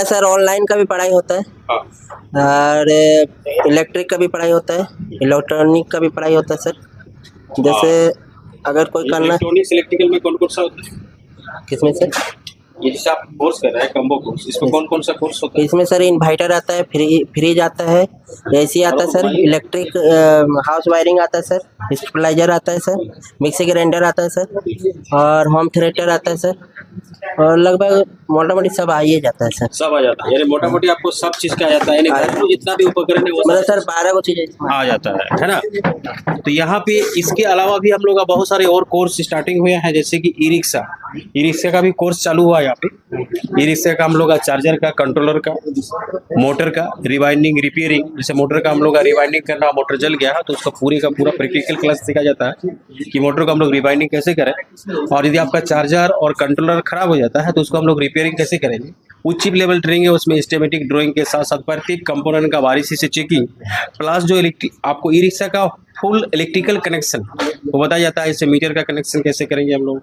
Sir online का भी पढ़ाई होता है हाँ। और इलेक्ट्रिक का भी पढ़ाई होता है, इलेक्ट्रॉनिक का भी पढ़ाई होता है सर। जैसे अगर कोई करना इलेक्ट्रॉनिक्स इलेक्ट्रिकल में कौन कौन सा होता है? किसमें सर? ये जैसे आप कोर्स कर रहे हैं कम्बो कोर्स, इसमें कौन कौन सा कोर्स होता है? इसमें सर इन्वर्टर आता है, फ्रिज आता है, एसी आता है सर, इलेक्ट्रिक हाउस वायरिंग आता है सर, स्टेबलाइजर आता है सर, मिक्सी ग्राइंडर आता है सर, और होम थिएटर आता है सर, और लगभग मोटा मोटी सब आ ही जाता है सर। सब आ जाता है, यानी मोटा मोटी आपको सब चीज का आ जाता है, यानी घर में जितना भी उपकरण है वो मतलब सब सर 12 को चीजें आ जाता है ना। तो यहाँ पे इसके अलावा भी हम लोग का बहुत सारे और कोर्स स्टार्टिंग हुए हैं, जैसे कि ई रिक्शा का भी कोर्स चालू हुआ है यहाँ पे। ई रिक्शा का हम लोग का चार्जर का, कंट्रोलर का, मोटर का, रिवाइंडिंग, रिपेयरिंग। जैसे मोटर का हम लोग का रिवाइंडिंग करना, मोटर जल गया है तो उसका पूरे का पूरा प्रैक्टिकल क्लास सिखाया जाता है कि मोटर को हम लोग रिवाइंडिंग कैसे करें, और यदि आपका चार्जर और कंट्रोलर खराब हो जाता है तो उसको हम लोग रिपेयरिंग कैसे करेंगे। उच्च लेवल ट्रेनिंग है, उसमें स्टेमेटिक ड्राइंग के साथ साथ प्रत्येक कंपोनेंट का बारीकी से चेकिंग, प्लस जो आपको ई रिक्शा का फुल इलेक्ट्रिकल कनेक्शन वो बताया जाता है। इससे मीटर का कनेक्शन कैसे करेंगे हम लोग,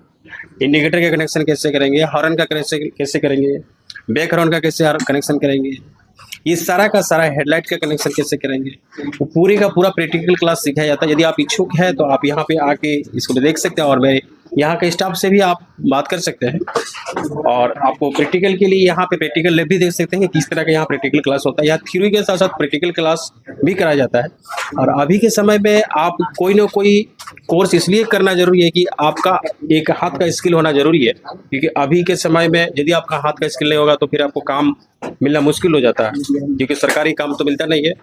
इंडिकेटर का कनेक्शन कैसे करेंगे, हॉर्न का कनेक्शन कैसे करेंगे, बैक हॉर्न का कैसे कनेक्शन करेंगे, ये सारा का सारा हेडलाइट का कनेक्शन कैसे करेंगे, वो पूरे का पूरा प्रैक्टिकल क्लास सिखाया जाता है। यदि आप इच्छुक हैं तो आप यहाँ पे आके इसको देख सकते हैं, और मेरे यहाँ के स्टाफ से भी आप बात कर सकते हैं, और आपको प्रैक्टिकल के लिए यहाँ पे प्रैक्टिकल लैब भी देख सकते हैं कि किस तरह का यहाँ प्रैक्टिकल क्लास होता है। यहाँ थ्योरी के साथ साथ प्रैक्टिकल क्लास भी कराया जाता है। और अभी के समय में आप कोई ना कोई कोर्स इसलिए करना जरूरी है कि आपका एक हाथ का स्किल होना जरूरी है, क्योंकि अभी के समय में यदि आपका हाथ का स्किल नहीं होगा तो फिर आपको काम मिलना मुश्किल हो जाता है, क्योंकि सरकारी काम तो मिलता नहीं है।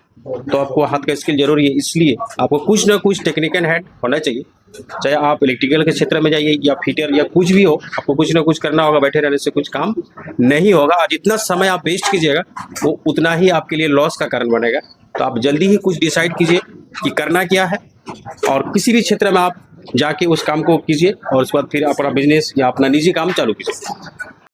तो आपको हाथ का स्किल जरूरी है, इसलिए आपको कुछ ना कुछ टेक्निकल हेड होना चाहिए। चाहे आप इलेक्ट्रिकल के क्षेत्र में जाइए या फिटर या कुछ भी हो, आपको कुछ ना कुछ करना होगा। बैठे रहने से कुछ काम नहीं होगा, और जितना समय आप वेस्ट कीजिएगा वो उतना ही आपके लिए लॉस का कारण बनेगा। तो आप जल्दी ही कुछ डिसाइड कीजिए कि करना क्या है, और किसी भी क्षेत्र में आप जाके उस काम को कीजिए, और उसके बाद फिर अपना बिजनेस या अपना निजी काम चालू कीजिए।